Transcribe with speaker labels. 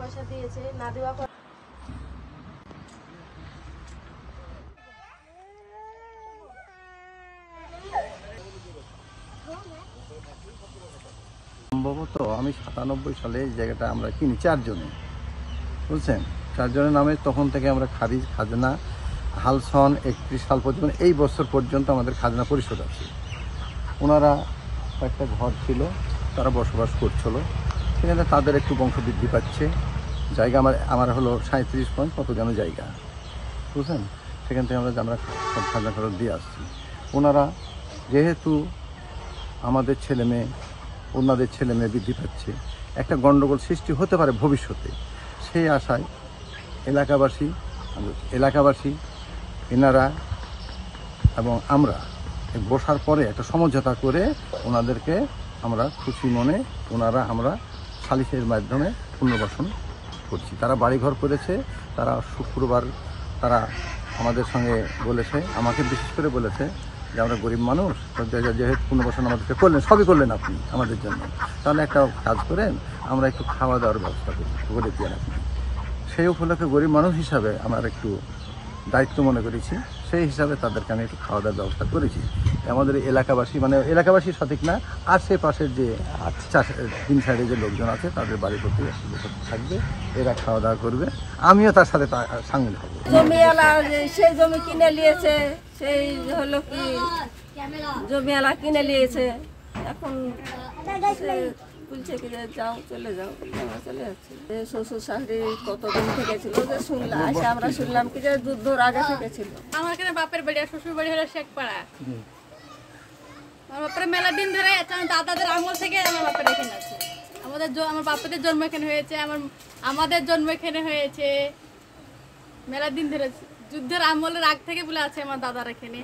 Speaker 1: পয়সা দিয়েছে, না দেওয়া
Speaker 2: সম্ভবত আমি 97 সালে এই জায়গাটা আমরা কিনি 4 জনে, বুঝছেন, 4 জনের নামে। তখন থেকে আমরা খারিজ খাজনা হাল সন 31 সাল পর্যন্ত, এই বছর পর্যন্ত আমাদের খাজনা পরিশোধ আছে। ওনারা একটা ঘর ছিল, তারা বসবাস করছিল সেখানে, তাদের একটু বংশবৃদ্ধি পাচ্ছে। জায়গা আমার হলো 37 পয়েন্ট কত যেন জায়গা, বুঝলেন। সেখান থেকে আমরা খাজনা খরচ দিয়ে আসছি। ওনারা যেহেতু আমাদের ছেলে মেয়ে ওনাদের ছেলে মেয়ে বৃদ্ধি পাচ্ছে, একটা গণ্ডগোল সৃষ্টি হতে পারে ভবিষ্যতে, সেই আশায় এলাকাবাসী এনারা এবং আমরা বসার পরে একটা সমঝোতা করে ওনাদেরকে আমরা খুশি মনে আমরা সালিসের মাধ্যমে পুনর্বাসন করছি। তারা বাড়িঘর করেছে, তারা শুক্রবার তারা আমাদের সঙ্গে বলেছে, আমাকে বিশেষ করে বলেছে যে আমরা গরিব মানুষ, যেহেতু পুনর্বাসন আমাদেরকে করলেন, সবই করলেন আপনি আমাদের জন্য, তাহলে একটা কাজ করেন, আমরা একটু খাওয়া দাওয়ার ব্যবস্থা করে দিয়ে আপনি। সেই উপলক্ষে গরিব মানুষ হিসাবে আমার একটু দায়িত্ব মনে করেছি, সেই হিসাবে তাদেরকে আমি একটু খাওয়া দাওয়ার ব্যবস্থা করেছি। আমাদের এলাকাবাসী সঠিক না, আশেপাশের যে 3 সাইডে যে লোকজন আছে তাদের বাড়ি প্রতি থাকবে, এরা খাওয়া দাওয়া করবে, আমিও তার সাথে সামিল হব।
Speaker 1: জমিওয়ালা সেই জমি কিনে নিয়েছে, সেই হলো কি জমিওয়ালা কিনে নিয়েছে, এখন বলছে কি যে যাও, চলে যাও, আমরা চলে যাচ্ছি। শ্বশুর শাশুড়ি কতদিন থেকে ছিল যে শুনলাম, আমরা শুনলাম কি যে যুদ্ধর আগে থেকে ছিল।
Speaker 3: আমার এখানে বাপের বাড়ি আর শ্বশুর বাড়ি হলো শেখপাড়া। আমার বাপের মেলা দিন ধরে দাদাদের আমল থেকে আমার বাপের এখানে আছে। আমার বাপেদের জন্ম এখানে হয়েছে, আমাদের জন্ম এখানে হয়েছে, মেলা দিন ধরে যুদ্ধের আমলের আগ থেকে বলে আছে আমার দাদার এখানে।